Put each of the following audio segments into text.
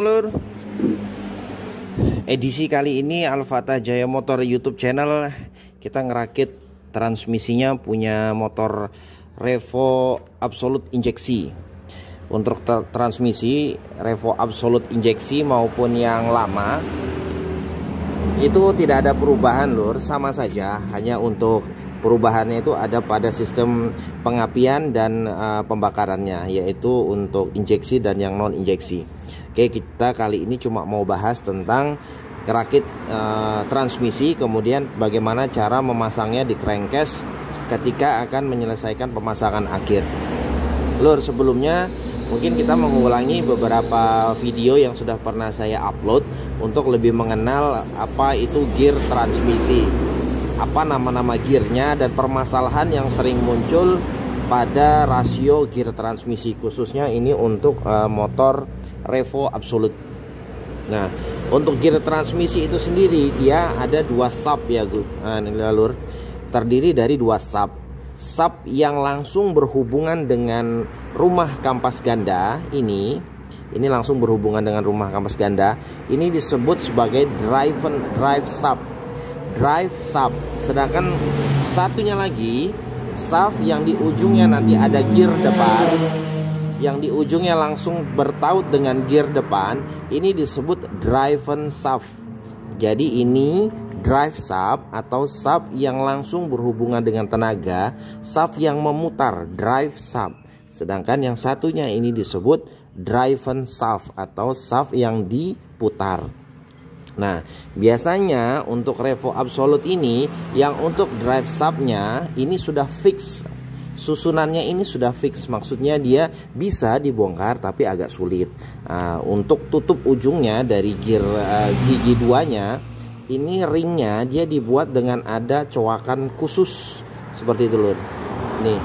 lur. Edisi kali ini Alfata Jaya Motor YouTube channel kita ngerakit transmisinya punya motor Revo Absolute injeksi. Untuk transmisi Revo Absolute injeksi maupun yang lama itu tidak ada perubahan lur, sama saja, hanya untuk perubahannya itu ada pada sistem pengapian dan pembakarannya, yaitu untuk injeksi dan yang non injeksi. Oke, kita kali ini cuma mau bahas tentang rakit transmisi, kemudian bagaimana cara memasangnya di crankcase ketika akan menyelesaikan pemasangan akhir. Lur, sebelumnya mungkin kita mengulangi beberapa video yang sudah pernah saya upload untuk lebih mengenal apa itu gear transmisi, apa nama-nama gearnya, dan permasalahan yang sering muncul pada rasio gear transmisi, khususnya ini untuk motor Revo Absolute. Nah, untuk gear transmisi itu sendiri dia ada dua sub ya, lur. Terdiri dari dua sub. Sub yang langsung berhubungan dengan rumah kampas ganda ini langsung berhubungan dengan rumah kampas ganda. Ini disebut sebagai drive sub. Drive sub. Sedangkan satunya lagi sub yang di ujungnya nanti ada gear depan, yang di ujungnya langsung bertaut dengan gear depan, ini disebut driven sub. Jadi ini drive sub atau sub yang langsung berhubungan dengan tenaga, sub yang memutar, drive sub. Sedangkan yang satunya ini disebut driven sub atau sub yang diputar. Nah, biasanya untuk Revo Absolute ini yang untuk drive subnya ini sudah fix. Susunannya ini sudah fix, maksudnya dia bisa dibongkar tapi agak sulit. Untuk tutup ujungnya dari gear gigi duanya, ini ringnya dia dibuat dengan ada coakan khusus seperti itu lur. Nih,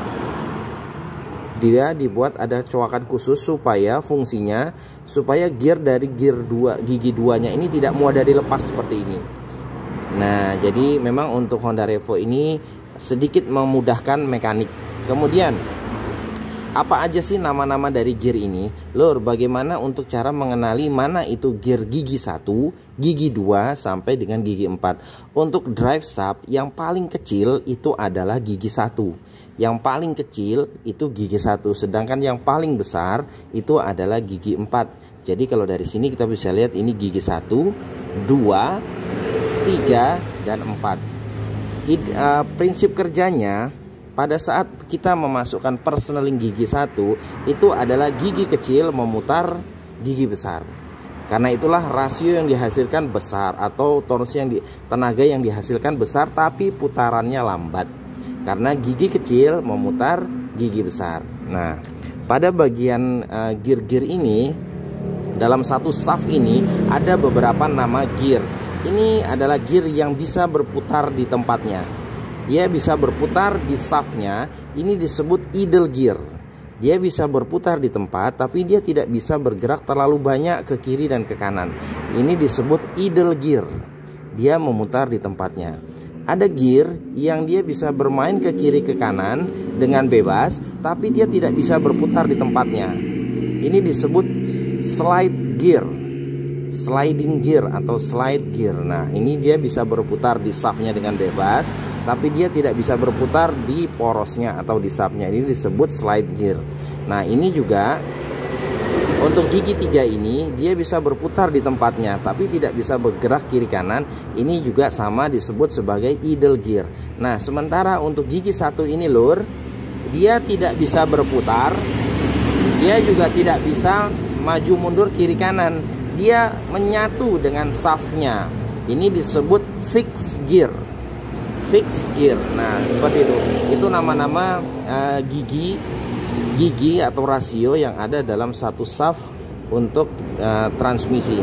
dia dibuat ada coakan khusus supaya fungsinya supaya gear dari gigi duanya ini tidak mudah dilepas seperti ini. Nah, jadi memang untuk Honda Revo ini sedikit memudahkan mekanik. Kemudian apa aja sih nama-nama dari gear ini? Lur, bagaimana untuk cara mengenali mana itu gear gigi 1, gigi 2 sampai dengan gigi 4? Untuk drive sub yang paling kecil itu adalah gigi 1. Yang paling kecil itu gigi 1, sedangkan yang paling besar itu adalah gigi 4. Jadi kalau dari sini kita bisa lihat ini gigi 1, 2, 3 dan 4. Prinsip kerjanya pada saat kita memasukkan persneling gigi 1 itu adalah gigi kecil memutar gigi besar. Karena itulah rasio yang dihasilkan besar atau torsi tenaga yang dihasilkan besar tapi putarannya lambat. Karena gigi kecil memutar gigi besar. Nah, pada bagian gear-gear ini, dalam satu shaft ini ada beberapa nama gear. Ini adalah gear yang bisa berputar di tempatnya. Dia bisa berputar di shaftnya, ini disebut idle gear. Dia bisa berputar di tempat, tapi dia tidak bisa bergerak terlalu banyak ke kiri dan ke kanan. Ini disebut idle gear. Dia memutar di tempatnya. Ada gear yang dia bisa bermain ke kiri ke kanan dengan bebas, tapi dia tidak bisa berputar di tempatnya. Ini disebut slide gear, sliding gear atau slide gear. Nah, ini dia bisa berputar di shaftnya dengan bebas, tapi dia tidak bisa berputar di porosnya atau di subnya. Ini disebut slide gear. Nah, ini juga untuk gigi 3 ini dia bisa berputar di tempatnya tapi tidak bisa bergerak kiri kanan. Ini juga sama disebut sebagai idle gear. Nah, sementara untuk gigi 1 ini lur, dia tidak bisa berputar, dia juga tidak bisa maju mundur kiri kanan. Dia menyatu dengan shaftnya. Ini disebut fixed gear. Fixed gear. Nah, seperti itu. Itu nama-nama gigi atau rasio yang ada dalam satu shaft untuk transmisi.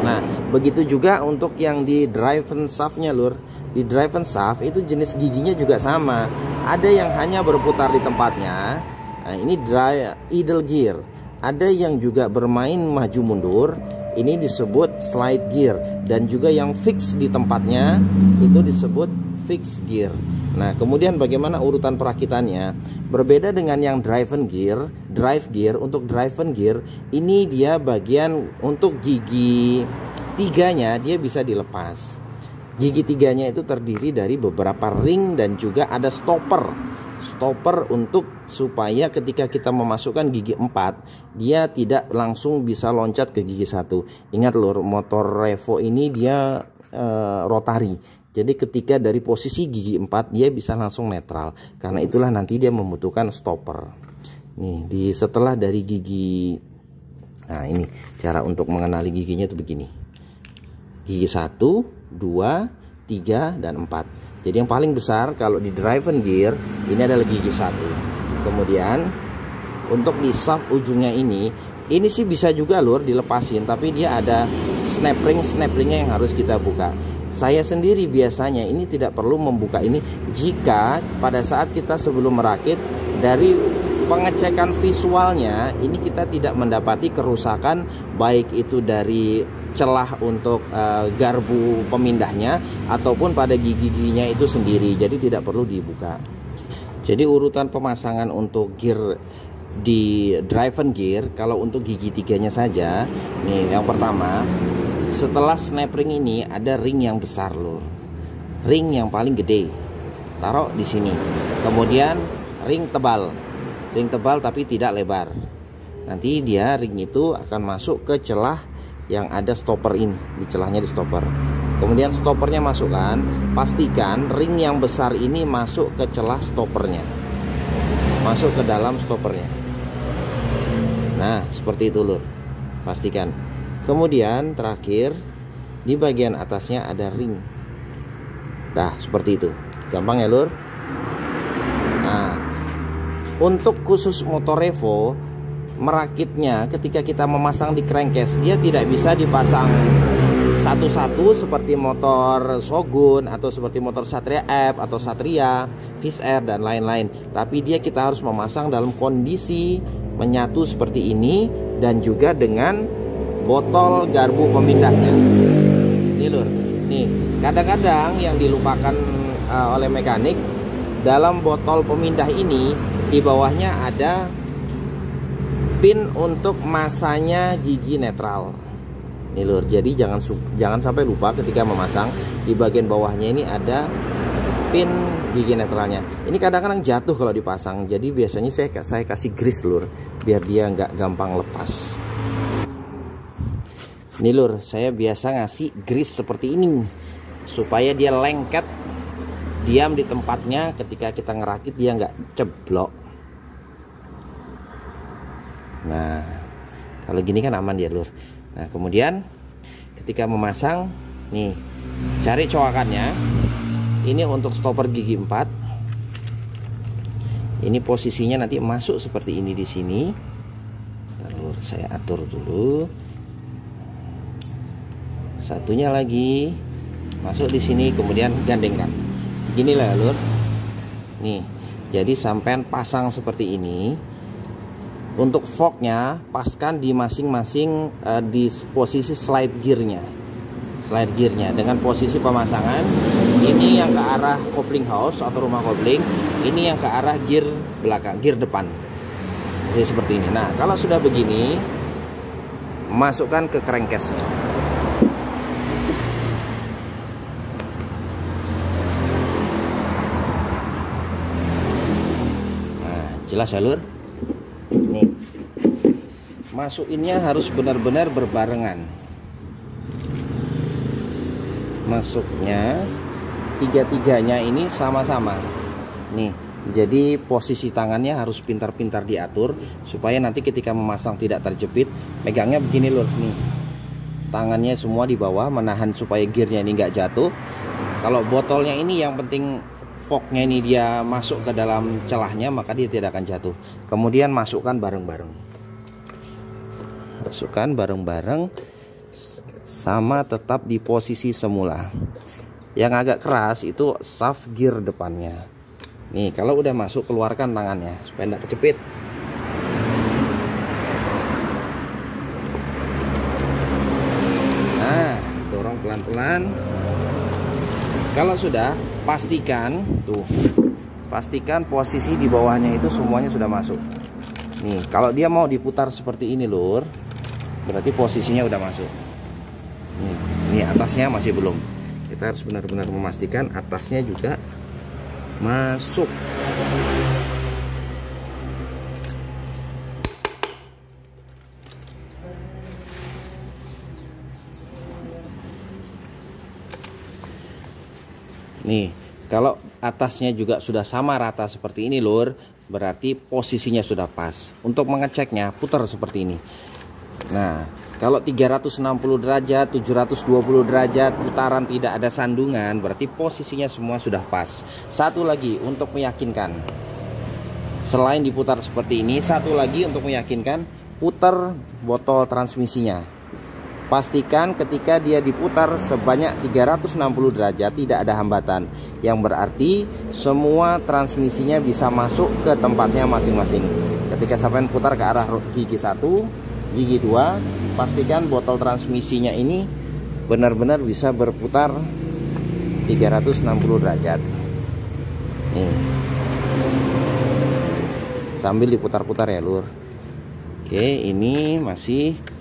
Nah, begitu juga untuk yang di driven shaftnya lur. Di driven shaft itu jenis giginya juga sama. Ada yang hanya berputar di tempatnya. Nah, ini idle gear. Ada yang juga bermain maju mundur. Ini disebut slide gear. Dan juga yang fix di tempatnya itu disebut fixed gear. Nah, kemudian bagaimana urutan perakitannya? Berbeda dengan yang drive gear. Untuk drive gear ini dia bagian untuk gigi tiganya dia bisa dilepas. Gigi tiganya itu terdiri dari beberapa ring dan juga ada stopper untuk supaya ketika kita memasukkan gigi 4 dia tidak langsung bisa loncat ke gigi 1. Ingat lur, motor Revo ini dia rotari. Jadi ketika dari posisi gigi 4 dia bisa langsung netral. Karena itulah nanti dia membutuhkan stopper. Nih, setelah dari gigi. Nah, ini cara untuk mengenali giginya itu begini. Gigi 1, 2, 3, dan 4. Jadi yang paling besar kalau di drive gear ini adalah gigi 1. Kemudian untuk di shaft ujungnya ini sih bisa juga lur dilepasin, tapi dia ada snap ringnya yang harus kita buka. Saya sendiri biasanya ini tidak perlu membuka ini jika pada saat kita sebelum merakit dari pengecekan visualnya ini kita tidak mendapati kerusakan baik itu dari celah untuk garbu pemindahnya ataupun pada gigi-giginya itu sendiri. Jadi tidak perlu dibuka. Jadi urutan pemasangan untuk gear di drive gear kalau untuk gigi tiganya saja. Nih, yang pertama, setelah snap ring ini ada ring yang besar lur. Ring yang paling gede taruh di sini. Kemudian ring tebal. Ring tebal tapi tidak lebar. Nanti dia ring itu akan masuk ke celah yang ada stopper ini, di celahnya di stopper. Kemudian stoppernya masukkan, pastikan ring yang besar ini masuk ke celah stoppernya, masuk ke dalam stoppernya. Nah, seperti itu lur, pastikan. Kemudian terakhir di bagian atasnya ada ring. Nah, seperti itu, gampang ya lur. Nah, untuk khusus motor Revo merakitnya ketika kita memasang di crankcase dia tidak bisa dipasang satu-satu seperti motor Shogun atau seperti motor Satria F atau Satria, Fish Air dan lain-lain. Tapi kita harus memasang dalam kondisi menyatu seperti ini dan juga dengan botol garbu pemindahnya. Ini lur, nih kadang-kadang yang dilupakan oleh mekanik dalam botol pemindah ini di bawahnya ada pin untuk masanya gigi netral. Nih lur, jadi jangan sampai lupa ketika memasang di bagian bawahnya ini ada pin gigi netralnya. Ini kadang-kadang jatuh kalau dipasang. Jadi biasanya saya kasih grease lur biar dia nggak gampang lepas. Nih lur, saya biasa ngasih grease seperti ini supaya dia lengket, diam di tempatnya ketika kita ngerakit dia nggak ceblok. Nah, kalau gini kan aman dia lur. Nah, kemudian ketika memasang, nih cari coakannya. Ini untuk stopper gigi 4. Ini posisinya nanti masuk seperti ini di sini. Lalu saya atur dulu. Satunya lagi masuk di sini, kemudian gandengkan. Beginilah lur. Nih, jadi sampean pasang seperti ini. Untuk forknya paskan di masing-masing di posisi slide gearnya dengan posisi pemasangan. Ini yang ke arah coupling house atau rumah kopling, ini yang ke arah gear belakang, gear depan. Jadi seperti ini. Nah, kalau sudah begini, masukkan ke crankcase-nya. Nah, jelas ya lur. Nih, masukinnya harus benar-benar berbarengan. Masuknya tiga-tiganya ini sama-sama. Nih, jadi posisi tangannya harus pintar-pintar diatur supaya nanti ketika memasang tidak terjepit. Megangnya begini lur, nih. Tangannya semua di bawah menahan supaya gearnya ini nggak jatuh. Kalau botolnya ini yang penting forknya ini dia masuk ke dalam celahnya, maka dia tidak akan jatuh. Kemudian masukkan bareng-bareng. Masukkan bareng-bareng sama tetap di posisi semula. Yang agak keras itu shaft gear depannya. Nih, kalau udah masuk keluarkan tangannya supaya tidak kejepit. Nah, dorong pelan-pelan. Kalau sudah, pastikan tuh, pastikan posisi di bawahnya itu semuanya sudah masuk. Nih, kalau dia mau diputar seperti ini lur, berarti posisinya udah masuk. Ini atasnya masih belum. Kita harus benar-benar memastikan atasnya juga masuk. Nih, kalau atasnya juga sudah sama rata seperti ini lur, berarti posisinya sudah pas. Untuk mengeceknya putar seperti ini. Nah, kalau 360 derajat, 720 derajat putaran tidak ada sandungan, berarti posisinya semua sudah pas. Satu lagi untuk meyakinkan, selain diputar seperti ini, satu lagi untuk meyakinkan, putar botol transmisinya. Pastikan ketika dia diputar sebanyak 360 derajat tidak ada hambatan, yang berarti semua transmisinya bisa masuk ke tempatnya masing-masing. Ketika sampai putar ke arah gigi 1, gigi 2, pastikan botol transmisinya ini benar-benar bisa berputar 360 derajat. Nih. Sambil diputar-putar ya lur. Oke, ini masih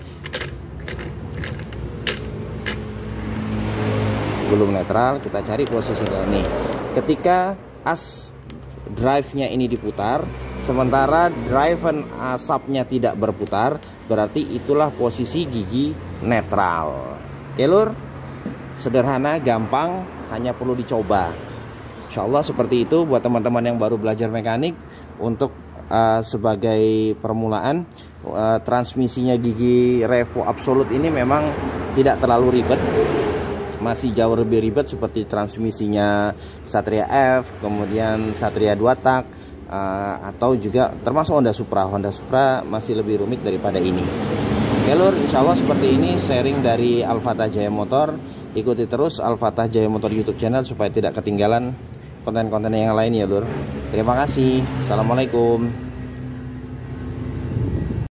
belum netral. Kita cari posisinya nih. Ketika as drive-nya ini diputar, sementara drive asapnya tidak berputar, berarti itulah posisi gigi netral. Oke lur, sederhana, gampang, hanya perlu dicoba. Insya Allah seperti itu buat teman-teman yang baru belajar mekanik. Untuk sebagai permulaan, transmisinya gigi Revo Absolute ini memang tidak terlalu ribet. Masih jauh lebih ribet seperti transmisinya Satria F, kemudian Satria 2 tak, atau juga termasuk Honda Supra. Honda Supra masih lebih rumit daripada ini. Oke lur, insya Allah seperti ini sharing dari Al-Fatah Jaya Motor. Ikuti terus Al-Fatah Jaya Motor YouTube channel supaya tidak ketinggalan konten-konten yang lain ya lur. Terima kasih. Assalamualaikum.